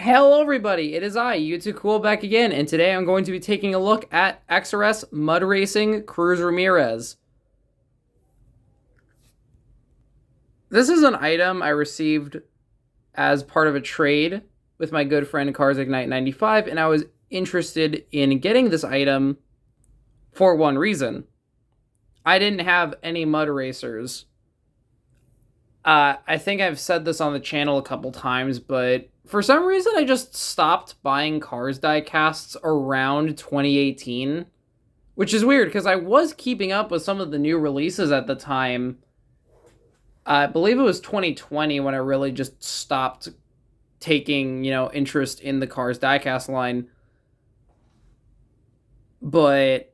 Hello everybody, it is I, YouTube Cool, back again, and today I'm going to be taking a look at XRS Mud Racing Cruz Ramierez. This is an item I received as part of a trade with my good friend Cars Ignite 95, and I was interested in getting this item for one reason. I didn't have any mud racers. I think I've said this on the channel a couple times, but for some reason I just stopped buying Cars diecasts around 2018, which is weird because I was keeping up with some of the new releases at the time. I believe it was 2020 when I really just stopped taking, interest in the Cars diecast line. But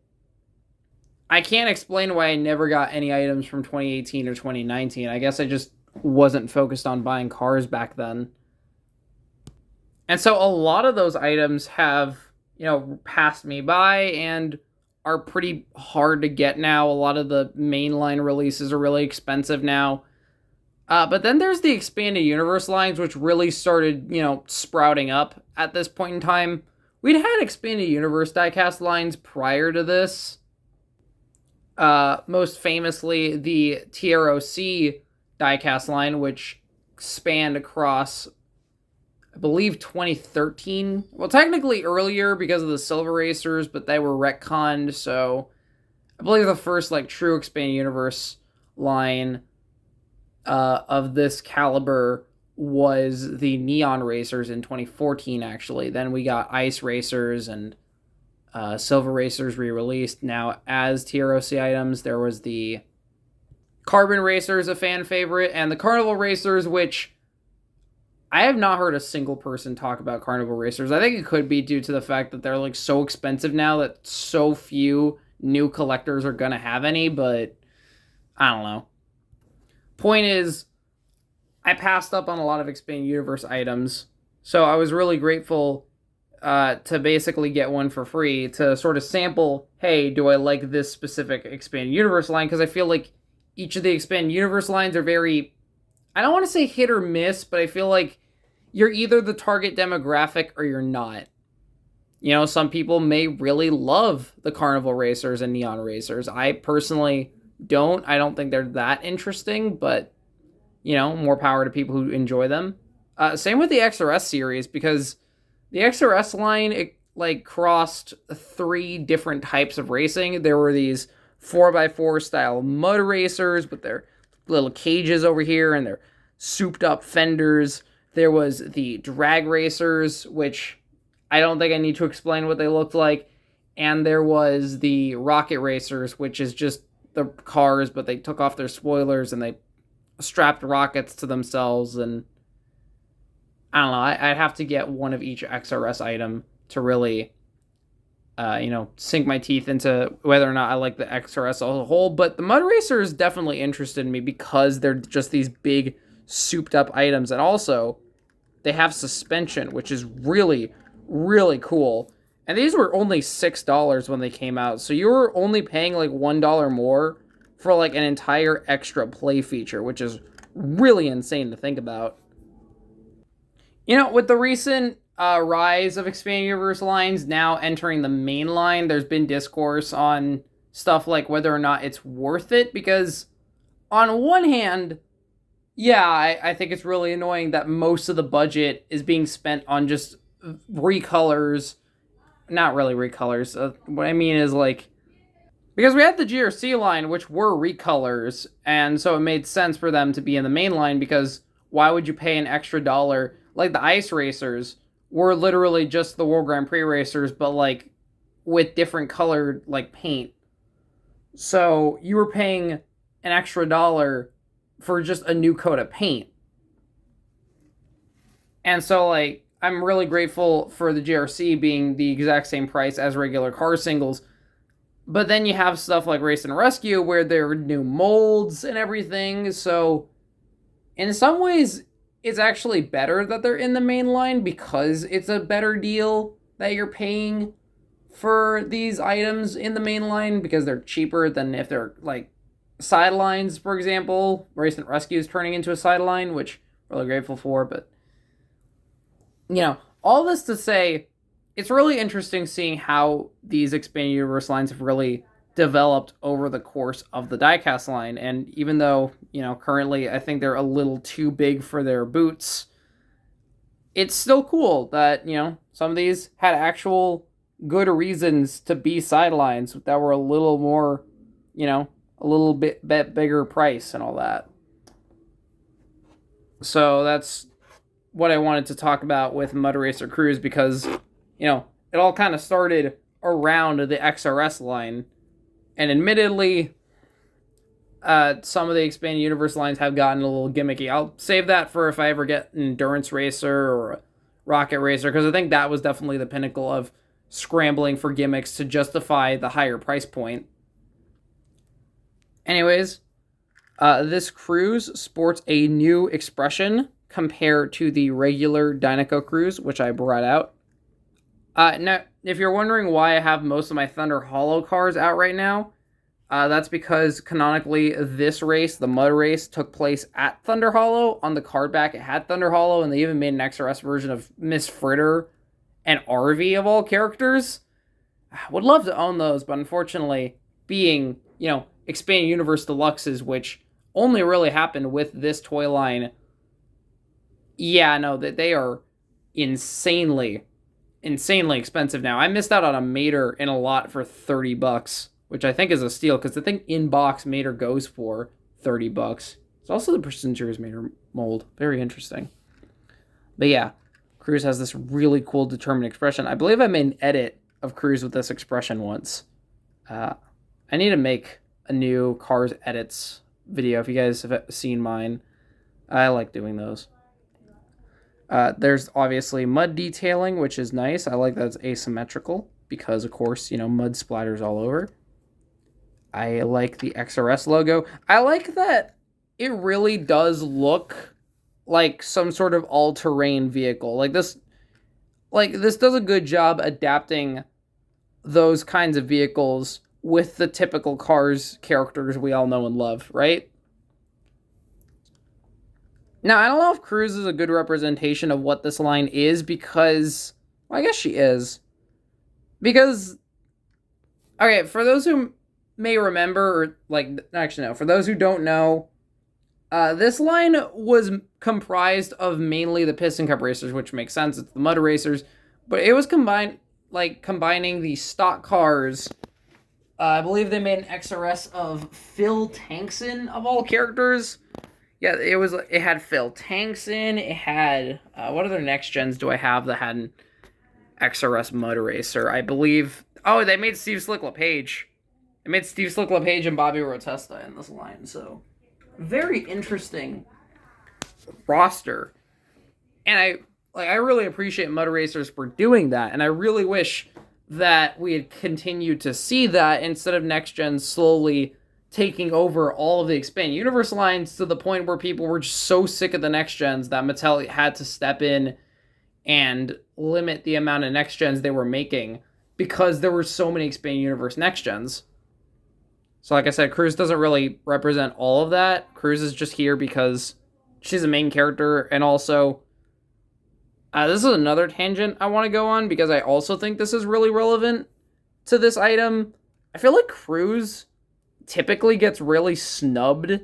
I can't explain why I never got any items from 2018 or 2019. I guess I just wasn't focused on buying cars back then. And so a lot of those items have, passed me by and are pretty hard to get now. A lot of the mainline releases are really expensive now. But then there's the expanded universe lines, which really started, sprouting up at this point in time. We'd had expanded universe diecast lines prior to this. Most famously, the TROC diecast line, which spanned across, I believe, 2013. Well, technically earlier because of the Silver Racers, but they were retconned, so I believe the first, true expanded universe line of this caliber was the Neon Racers in 2014, actually. Then we got Ice Racers and Silver Racers re-released. Now, as TROC items, there was the Carbon Racers, a fan favorite, and the Carnival Racers, which I have not heard a single person talk about Carnival Racers. I think it could be due to the fact that they're so expensive now that so few new collectors are gonna have any, but I don't know. Point is, I passed up on a lot of Expanded Universe items, so I was really grateful to basically get one for free to sort of sample, hey, do I like this specific Expanded Universe line? Because I feel like each of the Expanded Universe lines are very, I don't want to say hit or miss, but I feel like you're either the target demographic or you're not. Some people may really love the Carnival Racers and Neon Racers. I personally don't. I don't think they're that interesting, but, more power to people who enjoy them. Same with the XRS series, because the XRS line, it crossed 3 different types of racing. There were these 4x4 style mud racers with their little cages over here and their souped up fenders. There was the drag racers, which I don't think I need to explain what they looked like. And there was the rocket racers, which is just the cars, but they took off their spoilers and they strapped rockets to themselves. And I don't know, I'd have to get one of each XRS item to really, sink my teeth into whether or not I like the XRS as a whole. But the Mud Racers definitely interested me because they're just these big, souped up items. And also, they have suspension, which is really, really cool. And these were only $6 when they came out. So you were only paying $1 more for an entire extra play feature, which is really insane to think about. With the recent rise of Expanded Universe lines now entering the main line, there's been discourse on stuff like whether or not it's worth it, because on one hand, yeah, I think it's really annoying that most of the budget is being spent on just recolors. Not really recolors. What I mean is because we had the GRC line, which were recolors, and so it made sense for them to be in the main line, because why would you pay an extra dollar? The Ice Racers were literally just the World Grand Prix racers, but with different colored paint. So you were paying an extra dollar for just a new coat of paint. And so I'm really grateful for the GRC being the exact same price as regular car singles. But then you have stuff like Race and Rescue where there are new molds and everything. So in some ways, it's actually better that they're in the main line because it's a better deal that you're paying for these items in the main line, because they're cheaper than if they're sidelines, for example. Race and Rescue is turning into a sideline, which I'm really grateful for. But all this to say, it's really interesting seeing how these expanded universe lines have really developed over the course of the diecast line. And even though, currently I think they're a little too big for their boots, it's still cool that, some of these had actual good reasons to be sidelines that were a little more, a little bit bigger price and all that. So that's what I wanted to talk about with Mud Racer Cruz because, it all kind of started around the XRS line. And admittedly, some of the expanded universe lines have gotten a little gimmicky. I'll save that for if I ever get an endurance racer or a rocket racer, because I think that was definitely the pinnacle of scrambling for gimmicks to justify the higher price point. Anyways, this Cruz sports a new expression compared to the regular Dynaco Cruz, which I brought out. Now, if you're wondering why I have most of my Thunder Hollow cars out right now, that's because canonically this race, the Mud Race, took place at Thunder Hollow. On the card back, it had Thunder Hollow, and they even made an XRS version of Miss Fritter and RV of all characters. I would love to own those, but unfortunately, being, Expanded Universe Deluxes, which only really happened with this toy line, yeah, no, that they are insanely expensive now. I missed out on a Mater in a lot for $30, which I think is a steal, because the thing in box Mater goes for $30. It's also the Prestigious Mater mold. Very interesting. But yeah, Cruz has this really cool determined expression. I believe I made an edit of Cruz with this expression once. I need to make a new Cars edits video if you guys have seen mine. I like doing those. There's obviously mud detailing, which is nice. I like that it's asymmetrical because, of course, mud splatters all over. I like the XRS logo. I like that it really does look like some sort of all-terrain vehicle. This does a good job adapting those kinds of vehicles with the typical Cars characters we all know and love, right? Now, I don't know if Cruz is a good representation of what this line is because, well, I guess she is. Because, okay, for those who may remember, or, for those who don't know, this line was comprised of mainly the Piston Cup racers, which makes sense, it's the Mud Racers, but it was combining the stock cars. I believe they made an XRS of Phil Tankson, of all characters. Yeah, it had Phil Tankson, it had, what other next gens do I have that had an XRS Mud Racer? I believe, they made Steve Slick LePage. They made Steve Slick LePage and Bobby Rotesta in this line, so very interesting roster. And I really appreciate Mud Racers for doing that, and I really wish that we had continued to see that instead of next gen slowly taking over all of the expanded universe lines to the point where people were just so sick of the next gens that Mattel had to step in and limit the amount of next gens they were making because there were so many expanded universe next gens. So like I said, Cruz doesn't really represent all of that. Cruz is just here because she's a main character, and also this is another tangent I want to go on because I also think this is really relevant to this item. I feel like Cruz typically gets really snubbed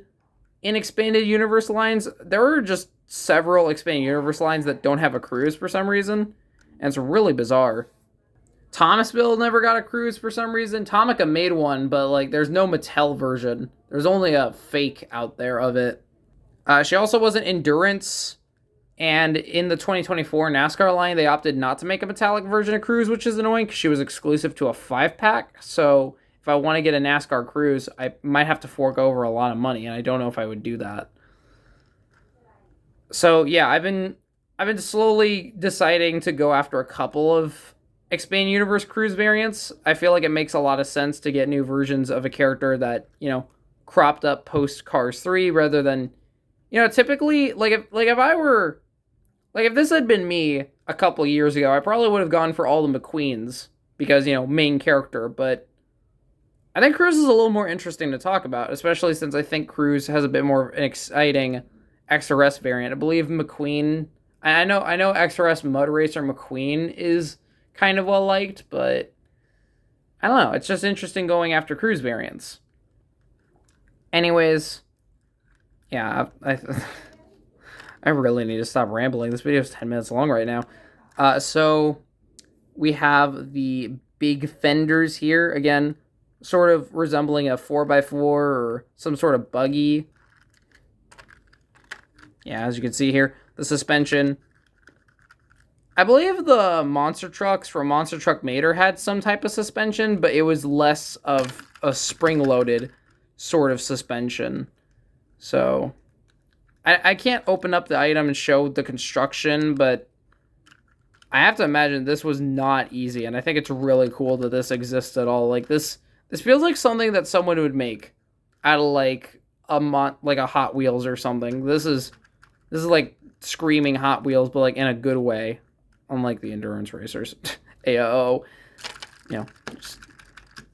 in expanded universe lines. There are just several expanded universe lines that don't have a Cruz for some reason, and it's really bizarre. Thomasville never got a Cruz for some reason. Tomica made one, but there's no Mattel version. There's only a fake out there of it. She also wasn't Endurance, and in the 2024 NASCAR line, they opted not to make a metallic version of Cruz, which is annoying because she was exclusive to a 5-pack. So if I want to get a NASCAR Cruz, I might have to fork over a lot of money, and I don't know if I would do that. So yeah, I've been slowly deciding to go after a couple of expanded universe Cruz variants. I feel like it makes a lot of sense to get new versions of a character that, cropped up post Cars 3 rather than, typically, if this had been me a couple years ago, I probably would have gone for all the McQueens because, main character, but I think Cruz is a little more interesting to talk about, especially since I think Cruz has a bit more of an exciting XRS variant. I believe McQueen I know XRS Mud Racer McQueen is kind of well liked, but I don't know. It's just interesting going after Cruz variants. Anyways, yeah, I really need to stop rambling. This video is 10 minutes long right now. So we have the big fenders here again, sort of resembling a 4x4 or some sort of buggy. Yeah, as you can see here, the suspension. I believe the monster trucks from Monster Truck Mater had some type of suspension, but it was less of a spring-loaded sort of suspension. So I can't open up the item and show the construction, but I have to imagine this was not easy, and I think it's really cool that this exists at all. Like this feels like something that someone would make out of like like a Hot Wheels or something. This is like screaming Hot Wheels, but like in a good way, unlike the endurance racers. AO, you know,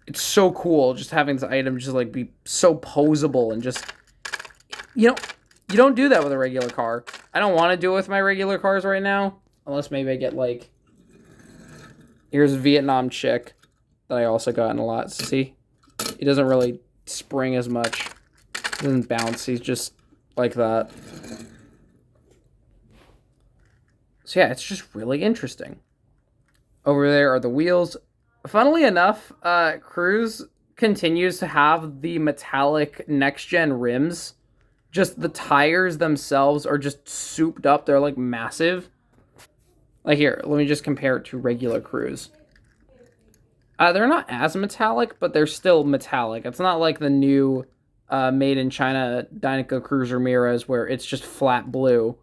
it's so cool just having this item just like be so posable and just you don't do that with a regular car. I don't want to do it with my regular cars right now. Unless maybe I get, like... Here's a Vietnam chick that I also got in a lot. See? He doesn't really spring as much. He doesn't bounce. He's just like that. So yeah, it's just really interesting. Over there are the wheels. Funnily enough, Cruz continues to have the metallic next-gen rims. Just the tires themselves are just souped up. They're, like, massive. Like, here, let me just compare it to regular Cruz. They're not as metallic, but they're still metallic. It's not like the new made in China Dynaco Cruz Ramierez where it's just flat blue.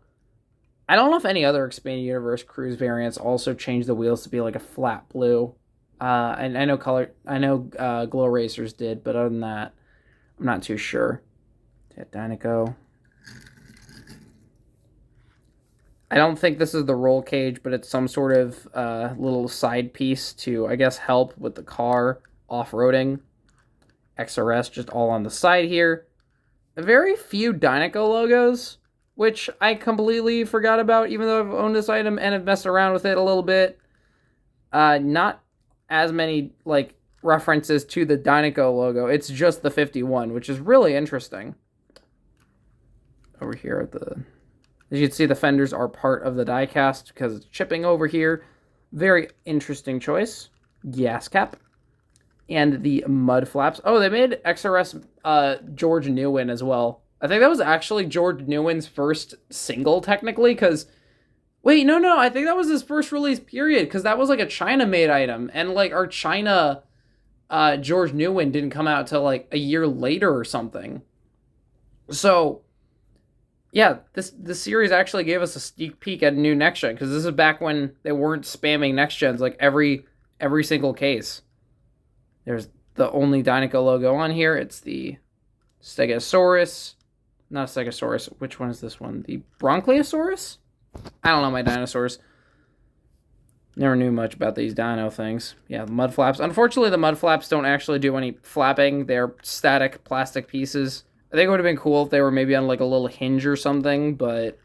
I don't know if any other Expanded Universe Cruz variants also changed the wheels to be like a flat blue. And I know Glow Racers did, but other than that, I'm not too sure. Dynaco. I don't think this is the roll cage, but it's some sort of little side piece to, I guess, help with the car off-roading. XRS just all on the side here. Very few Dynaco logos, which I completely forgot about, even though I've owned this item and have messed around with it a little bit. Not as many, like, references to the Dynaco logo. It's just the 51, which is really interesting. Over here at the... As you can see, the fenders are part of the diecast because it's chipping over here. Very interesting choice. Gas cap. And the mud flaps. Oh, they made XRS George Newen as well. I think that was actually George Newen's first single, technically, because... Wait, no, I think that was his first release, period, because that was like a China-made item. And, like, our China George Newen didn't come out till, like, a year later or something. So... yeah, this series actually gave us a sneak peek at a new next gen, because this is back when they weren't spamming next gens like every single case. There's the only Dynaco logo on here. It's the Stegosaurus. Not Stegosaurus. Which one is this one? The Bronchiosaurus? I don't know my dinosaurs. Never knew much about these dino things. Yeah, the mud flaps. Unfortunately, the mud flaps don't actually do any flapping. They're static plastic pieces. I think it would have been cool if they were maybe on like a little hinge or something, but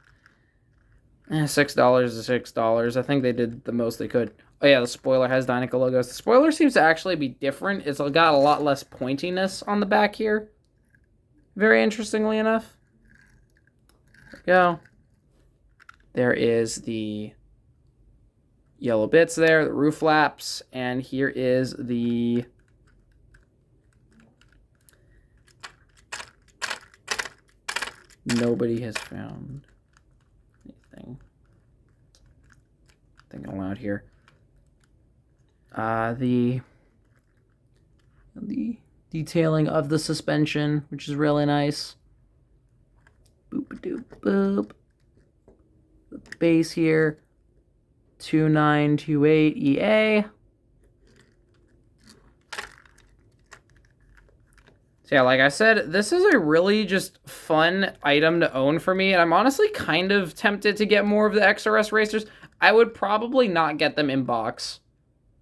$6 is $6. I think they did the most they could. Oh yeah, the spoiler has Dynaco logos. The spoiler seems to actually be different. It's got a lot less pointiness on the back here. Very interestingly enough. There we go. There is the yellow bits there, the roof flaps, and here is the... Nobody has found anything. Thinking aloud here. The detailing of the suspension, which is really nice. Boop-a-doop boop. The base here. 2928 EA. So yeah, like I said, this is a really just fun item to own for me, and I'm honestly kind of tempted to get more of the XRS racers. I would probably not get them in box.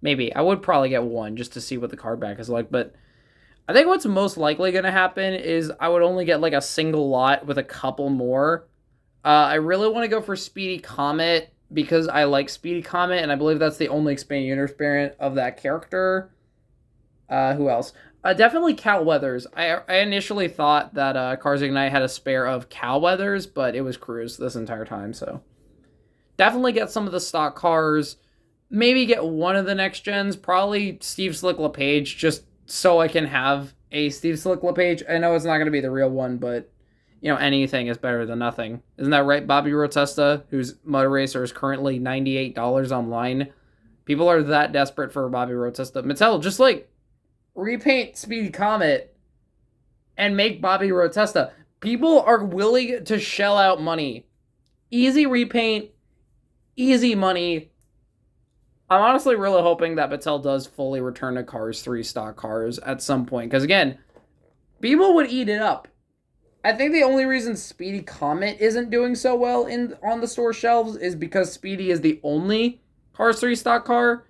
Maybe. I would probably get one just to see what the card back is like, but I think what's most likely going to happen is I would only get like a single lot with a couple more I really want to go for Speedy Comet because I like Speedy Comet, and I believe that's the only expanded universe variant of that character. Who else? Definitely Cal Weathers. I initially thought that Cars Ignite had a spare of Cal Weathers, but it was Cruz this entire time, so. Definitely get some of the stock cars. Maybe get one of the next gens. Probably Steve Slick LePage, just so I can have a Steve Slick LePage. I know it's not going to be the real one, but, you know, anything is better than nothing. Isn't that right, Bobby Rotesta, whose Motor Racer is currently $98 online? People are that desperate for Bobby Rotesta. Mattel, just like, repaint Speedy Comet and make Bobby Rotesta. People are willing to shell out money. Easy repaint, easy money. I'm honestly really hoping that Mattel does fully return to Cars 3 stock cars at some point. Because again, people would eat it up. I think the only reason Speedy Comet isn't doing so well on the store shelves is because Speedy is the only Cars 3 stock car.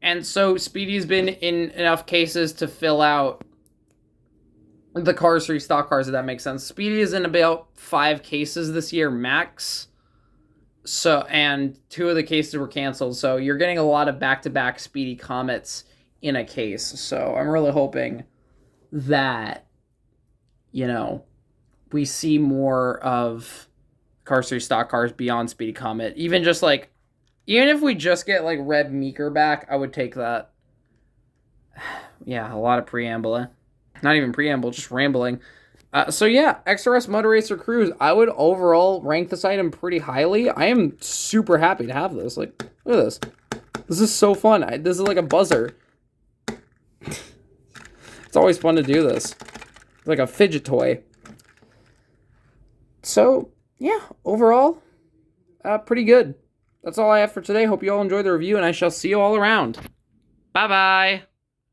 And so Speedy's been in enough cases to fill out the Cars 3 stock cars, if that makes sense. Speedy is in about 5 cases this year, max. So, and 2 of the cases were canceled. So you're getting a lot of back-to-back Speedy Comets in a case. So I'm really hoping that, you know, we see more of Cars 3 stock cars beyond Speedy Comet. Even just like, even if we just get, like, Red Meeker back, I would take that. Yeah, a lot of preamble. Not even preamble, just rambling. So, yeah, XRS Motor Racer Cruz. I would overall rank this item pretty highly. I am super happy to have this. Like, look at this. This is so fun. This is like a buzzer. It's always fun to do this. It's like a fidget toy. So, yeah, overall, pretty good. That's all I have for today. Hope you all enjoyed the review, and I shall see you all around. Bye-bye.